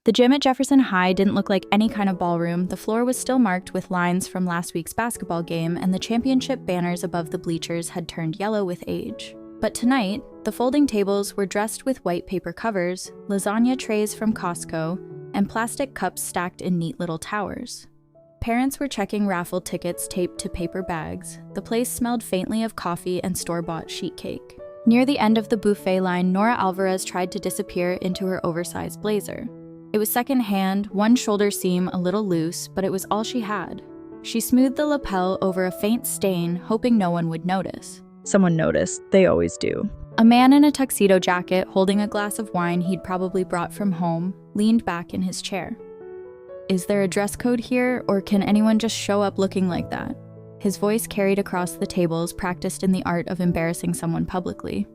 The gym at Jefferson High didn't look like any kind of ballroom. The floor was still marked with lines from last week's basketball game, and the championship banners above the bleachers had turned yellow with age. But tonight, the folding tables were dressed with white paper covers, lasagna trays from Costco, and plastic cups stacked in neat little towers. Parents were checking raffle tickets taped to paper bags. The place smelled faintly of coffee and store-bought sheet cake. Near the end of the buffet line, Nora Alvarez tried to disappear into her oversized blazer. It was second-hand, one shoulder seam a little loose, but it was all she had. She smoothed the lapel over a faint stain, hoping no one would notice. Someone noticed. They always do. A man in a tuxedo jacket, holding a glass of wine he'd probably brought from home, leaned back in his chair. Is there a dress code here, or can anyone just show up looking like that? His voice carried across the tables, practiced in the art of embarrassing someone publicly.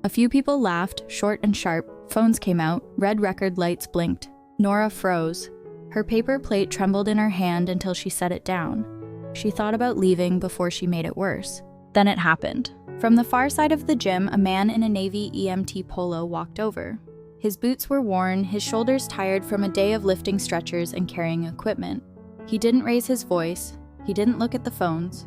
A few people laughed, short and sharp. Phones came out, red record lights blinked. Nora froze. Her paper plate trembled in her hand until she set it down. She thought about leaving before she made it worse. Then it happened. From the far side of the gym, a man in a Navy EMT polo walked over. His boots were worn, his shoulders tired from a day of lifting stretchers and carrying equipment. He didn't raise his voice. He didn't look at the phones.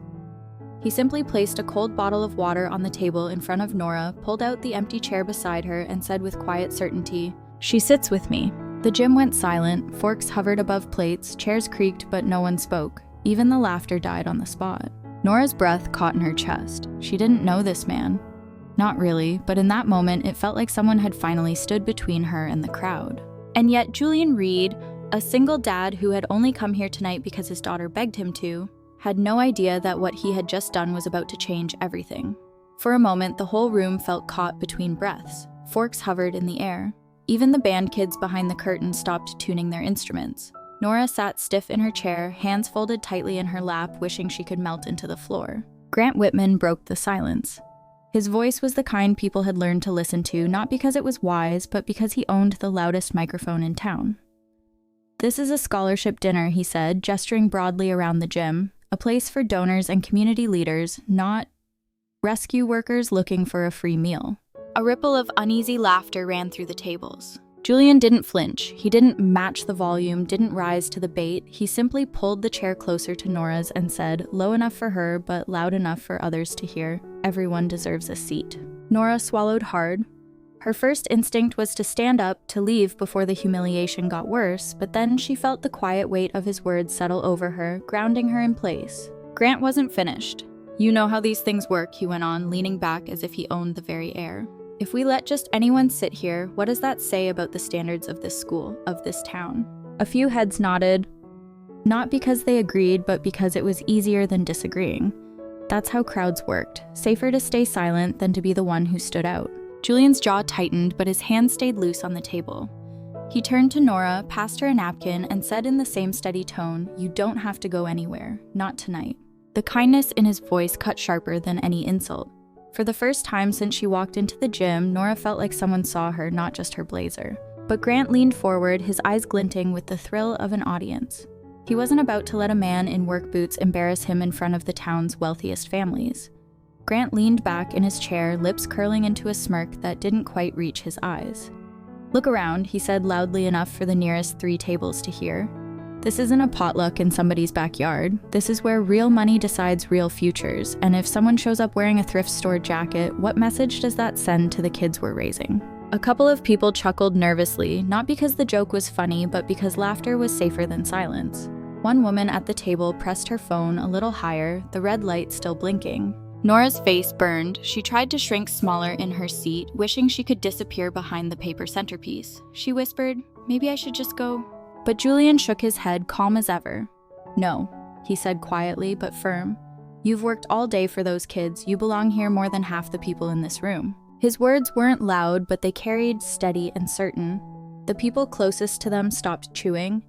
He simply placed a cold bottle of water on the table in front of Nora, pulled out the empty chair beside her, and said with quiet certainty, "She sits with me." The gym went silent, forks hovered above plates, chairs creaked, but no one spoke. Even the laughter died on the spot. Nora's breath caught in her chest. She didn't know this man. Not really, but in that moment, it felt like someone had finally stood between her and the crowd. And yet Julian Reed, a single dad who had only come here tonight because his daughter begged him to, had no idea that what he had just done was about to change everything. For a moment, the whole room felt caught between breaths. Forks hovered in the air. Even the band kids behind the curtain stopped tuning their instruments. Nora sat stiff in her chair, hands folded tightly in her lap, wishing she could melt into the floor. Grant Whitman broke the silence. His voice was the kind people had learned to listen to, not because it was wise, but because he owned the loudest microphone in town. "This is a scholarship dinner," he said, gesturing broadly around the gym. "A place for donors and community leaders, not rescue workers looking for a free meal." A ripple of uneasy laughter ran through the tables. Julian didn't flinch. He didn't match the volume, didn't rise to the bait. He simply pulled the chair closer to Nora's and said, low enough for her, but loud enough for others to hear, "Everyone deserves a seat." Nora swallowed hard. Her first instinct was to stand up, to leave before the humiliation got worse, but then she felt the quiet weight of his words settle over her, grounding her in place. Grant wasn't finished. "You know how these things work," he went on, leaning back as if he owned the very air. "If we let just anyone sit here, what does that say about the standards of this school, of this town?" A few heads nodded, not because they agreed, but because it was easier than disagreeing. That's how crowds worked. Safer to stay silent than to be the one who stood out. Julian's jaw tightened, but his hand stayed loose on the table. He turned to Nora, passed her a napkin, and said in the same steady tone, "You don't have to go anywhere. Not tonight." The kindness in his voice cut sharper than any insult. For the first time since she walked into the gym, Nora felt like someone saw her, not just her blazer. But Grant leaned forward, his eyes glinting with the thrill of an audience. He wasn't about to let a man in work boots embarrass him in front of the town's wealthiest families. Grant leaned back in his chair, lips curling into a smirk that didn't quite reach his eyes. "Look around," he said loudly enough for the nearest 3 tables to hear. "This isn't a potluck in somebody's backyard. This is where real money decides real futures, and if someone shows up wearing a thrift store jacket, what message does that send to the kids we're raising?" A couple of people chuckled nervously, not because the joke was funny, but because laughter was safer than silence. One woman at the table pressed her phone a little higher, the red light still blinking. Nora's face burned. She tried to shrink smaller in her seat, wishing she could disappear behind the paper centerpiece. She whispered, "Maybe I should just go." But Julian shook his head, calm as ever. "No," he said quietly but firm. "You've worked all day for those kids. You belong here more than half the people in this room." His words weren't loud, but they carried steady and certain. The people closest to them stopped chewing.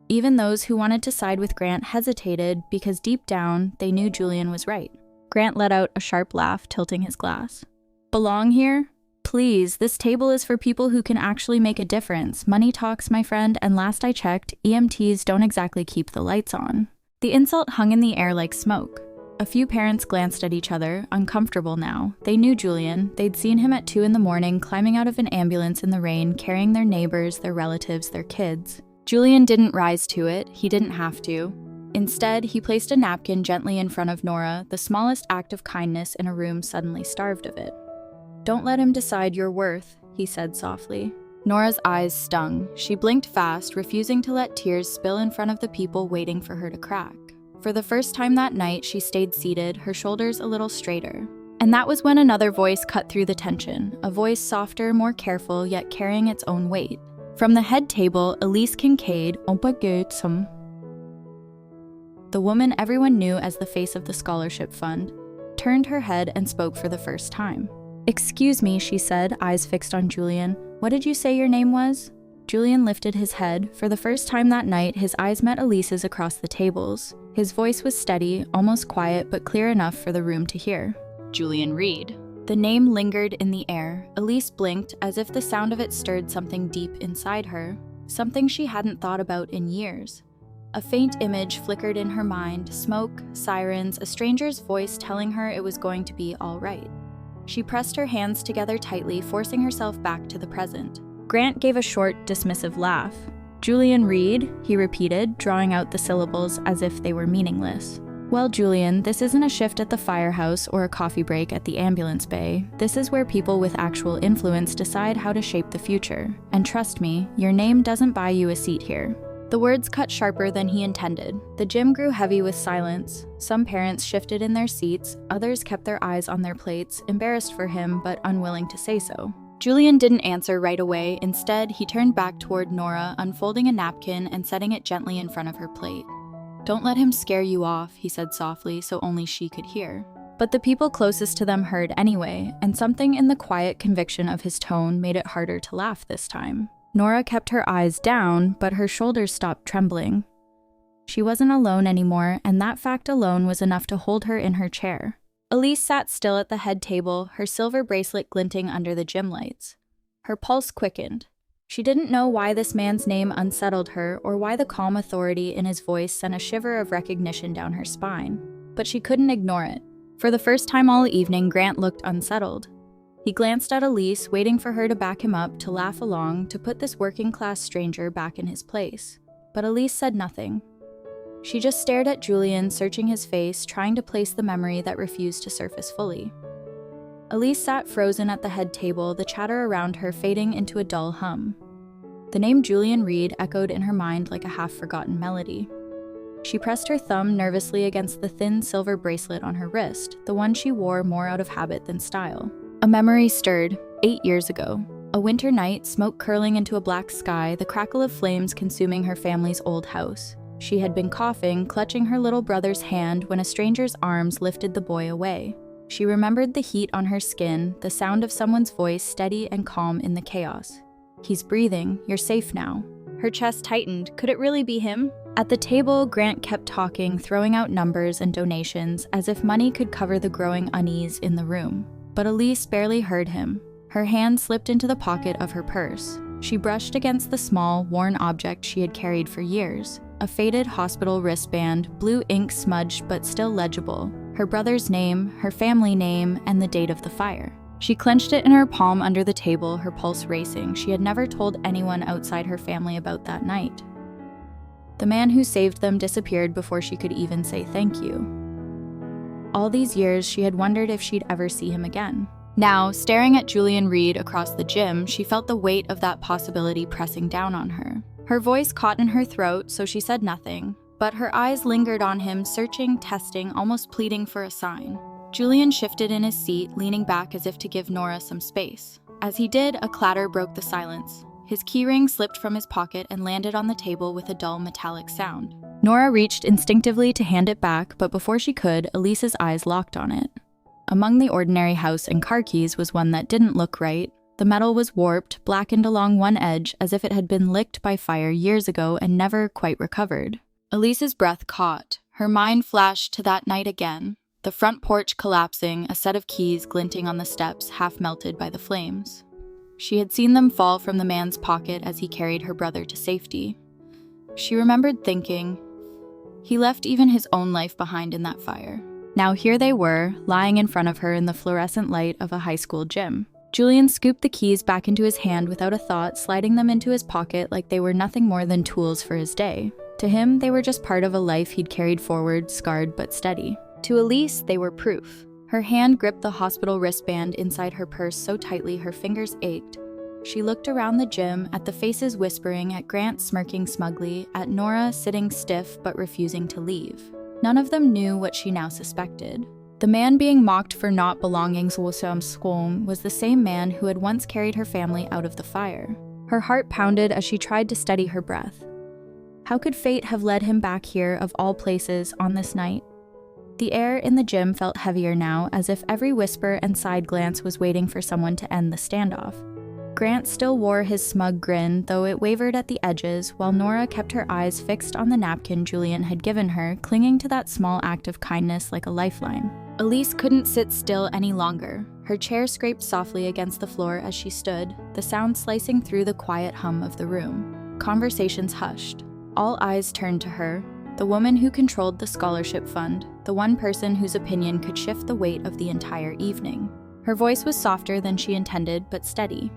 Even those who wanted to side with Grant hesitated because deep down, they knew Julian was right. Grant let out a sharp laugh, tilting his glass. "Belong here? Please, this table is for people who can actually make a difference. Money talks, my friend, and last I checked, EMTs don't exactly keep the lights on." The insult hung in the air like smoke. A few parents glanced at each other, uncomfortable now. They knew Julian. They'd seen him at 2 in the morning, climbing out of an ambulance in the rain, carrying their neighbors, their relatives, their kids. Julian didn't rise to it, he didn't have to. Instead, he placed a napkin gently in front of Nora, the smallest act of kindness in a room suddenly starved of it. "Don't let him decide your worth," he said softly. Nora's eyes stung. She blinked fast, refusing to let tears spill in front of the people waiting for her to crack. For the first time that night, she stayed seated, her shoulders a little straighter. And that was when another voice cut through the tension, a voice softer, more careful, yet carrying its own weight. From the head table, Elise Kincaid, the woman everyone knew as the face of the scholarship fund, turned her head and spoke for the first time. "Excuse me," she said, eyes fixed on Julian. "What did you say your name was?" Julian lifted his head. For the first time that night, his eyes met Elise's across the tables. His voice was steady, almost quiet, but clear enough for the room to hear. "Julian Reed." The name lingered in the air. Elise blinked, as if the sound of it stirred something deep inside her, something she hadn't thought about in years. A faint image flickered in her mind, smoke, sirens, a stranger's voice telling her it was going to be all right. She pressed her hands together tightly, forcing herself back to the present. Grant gave a short, dismissive laugh. "Julian Reed," he repeated, drawing out the syllables as if they were meaningless. "Well, Julian, this isn't a shift at the firehouse or a coffee break at the ambulance bay. This is where people with actual influence decide how to shape the future. And trust me, your name doesn't buy you a seat here." The words cut sharper than he intended. The gym grew heavy with silence. Some parents shifted in their seats, others kept their eyes on their plates, embarrassed for him but unwilling to say so. Julian didn't answer right away. Instead, he turned back toward Nora, unfolding a napkin and setting it gently in front of her plate. "Don't let him scare you off," he said softly so only she could hear. But the people closest to them heard anyway, and something in the quiet conviction of his tone made it harder to laugh this time. Nora kept her eyes down, but her shoulders stopped trembling. She wasn't alone anymore, and that fact alone was enough to hold her in her chair. Elise sat still at the head table, her silver bracelet glinting under the gym lights. Her pulse quickened. She didn't know why this man's name unsettled her, or why the calm authority in his voice sent a shiver of recognition down her spine. But she couldn't ignore it. For the first time all evening, Grant looked unsettled. He glanced at Elise, waiting for her to back him up, to laugh along, to put this working-class stranger back in his place. But Elise said nothing. She just stared at Julian, searching his face, trying to place the memory that refused to surface fully. Elise sat frozen at the head table, the chatter around her fading into a dull hum. The name Julian Reed echoed in her mind like a half-forgotten melody. She pressed her thumb nervously against the thin silver bracelet on her wrist, the one she wore more out of habit than style. A memory stirred, 8 years ago. A winter night, smoke curling into a black sky, the crackle of flames consuming her family's old house. She had been coughing, clutching her little brother's hand when a stranger's arms lifted the boy away. She remembered the heat on her skin, the sound of someone's voice steady and calm in the chaos. "He's breathing, you're safe now." Her chest tightened. Could it really be him? At the table, Grant kept talking, throwing out numbers and donations, as if money could cover the growing unease in the room. But Elise barely heard him. Her hand slipped into the pocket of her purse. She brushed against the small, worn object she had carried for years. A faded hospital wristband, blue ink smudged but still legible. Her brother's name, her family name, and the date of the fire. She clenched it in her palm under the table, her pulse racing. She had never told anyone outside her family about that night. The man who saved them disappeared before she could even say thank you. All these years, she had wondered if she'd ever see him again. Now, staring at Julian Reed across the gym, she felt the weight of that possibility pressing down on her. Her voice caught in her throat, so she said nothing, but her eyes lingered on him, searching, testing, almost pleading for a sign. Julian shifted in his seat, leaning back as if to give Nora some space. As he did, a clatter broke the silence. His keyring slipped from his pocket and landed on the table with a dull metallic sound. Nora reached instinctively to hand it back, but before she could, Elise's eyes locked on it. Among the ordinary house and car keys was one that didn't look right. The metal was warped, blackened along one edge, as if it had been licked by fire years ago and never quite recovered. Elise's breath caught. Her mind flashed to that night again. The front porch collapsing, a set of keys glinting on the steps, half melted by the flames. She had seen them fall from the man's pocket as he carried her brother to safety. She remembered thinking, he left even his own life behind in that fire. Now here they were, lying in front of her in the fluorescent light of a high school gym. Julian scooped the keys back into his hand without a thought, sliding them into his pocket like they were nothing more than tools for his day. To him, they were just part of a life he'd carried forward, scarred but steady. To Elise, they were proof. Her hand gripped the hospital wristband inside her purse so tightly her fingers ached. She looked around the gym, at the faces whispering, at Grant smirking smugly, at Nora sitting stiff but refusing to leave. None of them knew what she now suspected. The man being mocked for not belonging to school was the same man who had once carried her family out of the fire. Her heart pounded as she tried to steady her breath. How could fate have led him back here, of all places, on this night? The air in the gym felt heavier now, as if every whisper and side glance was waiting for someone to end the standoff. Grant still wore his smug grin, though it wavered at the edges, while Nora kept her eyes fixed on the napkin Julian had given her, clinging to that small act of kindness like a lifeline. Elise couldn't sit still any longer. Her chair scraped softly against the floor as she stood, the sound slicing through the quiet hum of the room. Conversations hushed. All eyes turned to her, the woman who controlled the scholarship fund, the one person whose opinion could shift the weight of the entire evening. Her voice was softer than she intended, but steady.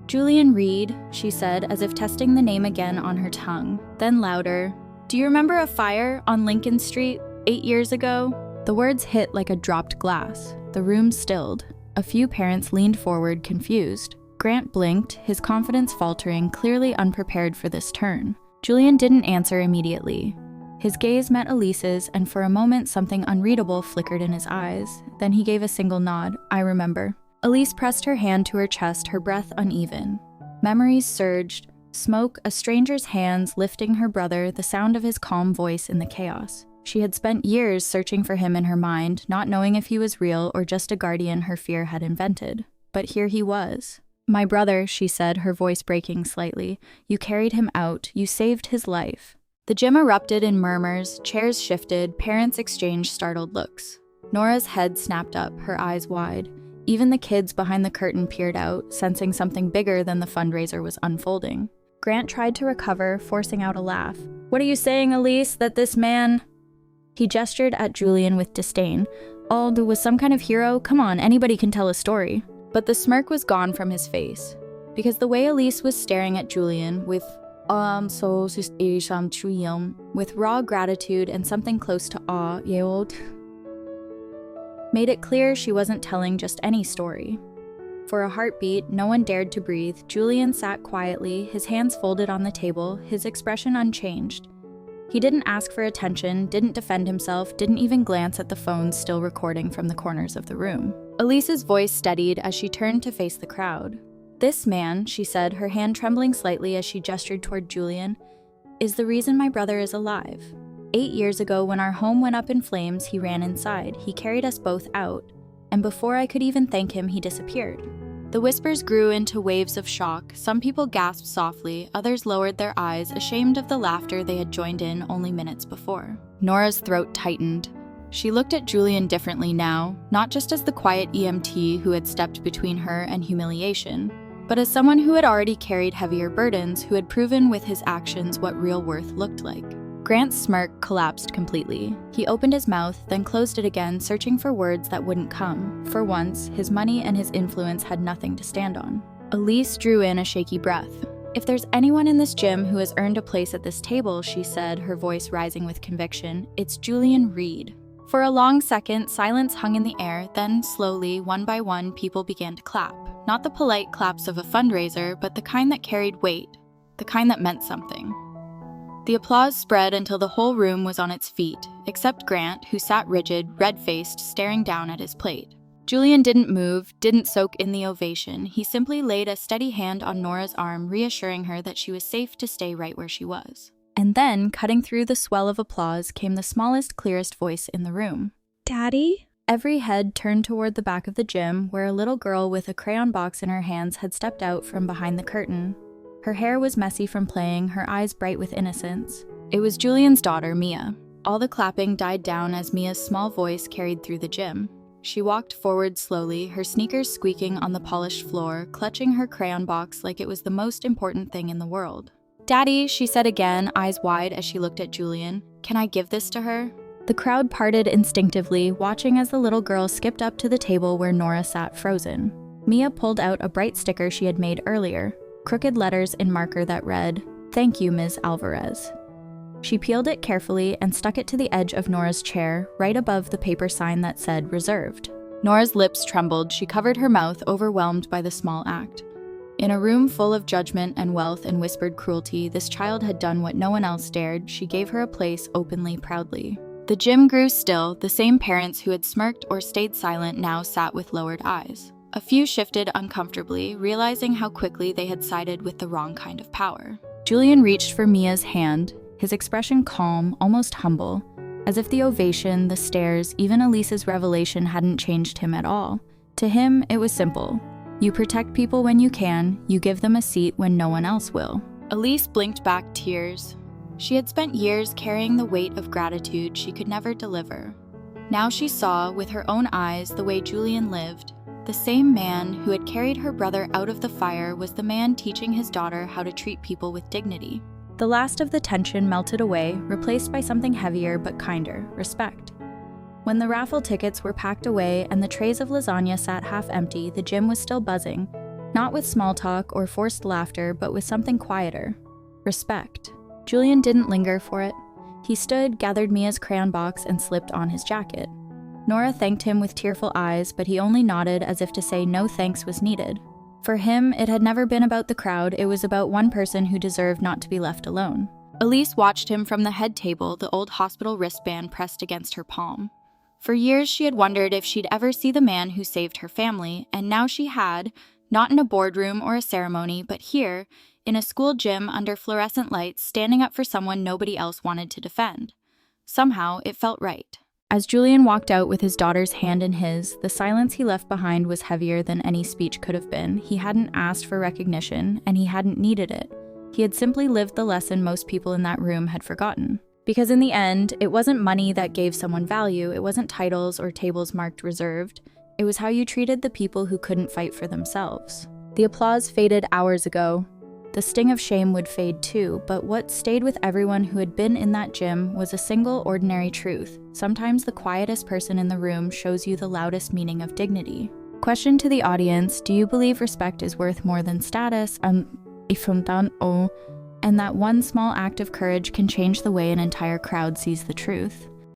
"Julian Reed," she said, as if testing the name again on her tongue, then louder. "Do you remember a fire on Lincoln Street 8 years ago?" The words hit like a dropped glass. The room stilled. A few parents leaned forward, confused. Grant blinked, his confidence faltering, clearly unprepared for this turn. Julian didn't answer immediately. His gaze met Elise's, and for a moment something unreadable flickered in his eyes. Then he gave a single nod. "I remember." Elise pressed her hand to her chest, her breath uneven. Memories surged. Smoke, a stranger's hands lifting her brother, the sound of his calm voice in the chaos. She had spent years searching for him in her mind, not knowing if he was real or just a guardian her fear had invented. But here he was. "My brother," she said, her voice breaking slightly. "You carried him out. You saved his life." The gym erupted in murmurs, chairs shifted, parents exchanged startled looks. Nora's head snapped up, her eyes wide. Even the kids behind the curtain peered out, sensing something bigger than the fundraiser was unfolding. Grant tried to recover, forcing out a laugh. "What are you saying, Elise, that this man—" He gestured at Julian with disdain. "Oh, was some kind of hero? Come on, anybody can tell a story." But the smirk was gone from his face, because the way Elise was staring at Julian with raw gratitude and something close to awe, made it clear she wasn't telling just any story. For a heartbeat, no one dared to breathe. Julian sat quietly, his hands folded on the table, his expression unchanged. He didn't ask for attention, didn't defend himself, didn't even glance at the phones still recording from the corners of the room. Elise's voice steadied as she turned to face the crowd. "This man," she said, her hand trembling slightly as she gestured toward Julian, "is the reason my brother is alive. 8 years ago, when our home went up in flames, he ran inside. He carried us both out. And before I could even thank him, he disappeared." The whispers grew into waves of shock. Some people gasped softly, others lowered their eyes, ashamed of the laughter they had joined in only minutes before. Nora's throat tightened. She looked at Julian differently now, not just as the quiet EMT who had stepped between her and humiliation, but as someone who had already carried heavier burdens, who had proven with his actions what real worth looked like. Grant's smirk collapsed completely. He opened his mouth, then closed it again, searching for words that wouldn't come. For once, his money and his influence had nothing to stand on. Elise drew in a shaky breath. "If there's anyone in this gym who has earned a place at this table," she said, her voice rising with conviction, "it's Julian Reed." For a long second, silence hung in the air, then slowly, one by one, people began to clap. Not the polite claps of a fundraiser, but the kind that carried weight, the kind that meant something. The applause spread until the whole room was on its feet, except Grant, who sat rigid, red-faced, staring down at his plate. Julian didn't move, didn't soak in the ovation. He simply laid a steady hand on Nora's arm, reassuring her that she was safe to stay right where she was. And then, cutting through the swell of applause, came the smallest, clearest voice in the room. "Daddy?" Every head turned toward the back of the gym, where a little girl with a crayon box in her hands had stepped out from behind the curtain. Her hair was messy from playing, her eyes bright with innocence. It was Julian's daughter, Mia. All the clapping died down as Mia's small voice carried through the gym. She walked forward slowly, her sneakers squeaking on the polished floor, clutching her crayon box like it was the most important thing in the world. "Daddy," she said again, eyes wide as she looked at Julian. "Can I give this to her?" The crowd parted instinctively, watching as the little girl skipped up to the table where Nora sat frozen. Mia pulled out a bright sticker she had made earlier, crooked letters in marker that read, "Thank you, Ms. Alvarez." She peeled it carefully and stuck it to the edge of Nora's chair, right above the paper sign that said reserved. Nora's lips trembled. She covered her mouth, overwhelmed by the small act. In a room full of judgment and wealth and whispered cruelty, this child had done what no one else dared. She gave her a place openly, proudly. The gym grew still. The same parents who had smirked or stayed silent now sat with lowered eyes. A few shifted uncomfortably, realizing how quickly they had sided with the wrong kind of power. Julian reached for Mia's hand, his expression calm, almost humble, as if the ovation, the stares, even Elise's revelation hadn't changed him at all. To him, it was simple. You protect people when you can, you give them a seat when no one else will. Elise blinked back tears. She had spent years carrying the weight of gratitude she could never deliver. Now she saw, with her own eyes, the way Julian lived. The same man who had carried her brother out of the fire was the man teaching his daughter how to treat people with dignity. The last of the tension melted away, replaced by something heavier but kinder, respect. When the raffle tickets were packed away and the trays of lasagna sat half empty, the gym was still buzzing, not with small talk or forced laughter, but with something quieter. Respect. Julian didn't linger for it. He stood, gathered Mia's crayon box, and slipped on his jacket. Nora thanked him with tearful eyes, but he only nodded as if to say no thanks was needed. For him, it had never been about the crowd, it was about one person who deserved not to be left alone. Elise watched him from the head table, the old hospital wristband pressed against her palm. For years she had wondered if she'd ever see the man who saved her family, and now she had, not in a boardroom or a ceremony, but here, in a school gym under fluorescent lights, standing up for someone nobody else wanted to defend. Somehow, it felt right. As Julian walked out with his daughter's hand in his, the silence he left behind was heavier than any speech could have been. He hadn't asked for recognition, and he hadn't needed it. He had simply lived the lesson most people in that room had forgotten. Because in the end, it wasn't money that gave someone value, it wasn't titles or tables marked reserved. It was how you treated the people who couldn't fight for themselves. The applause faded hours ago. The sting of shame would fade too, but what stayed with everyone who had been in that gym was a single ordinary truth. Sometimes the quietest person in the room shows you the loudest meaning of dignity. Question to the audience, do you believe respect is worth more than status? And that one small act of courage can change the way an entire crowd sees the truth?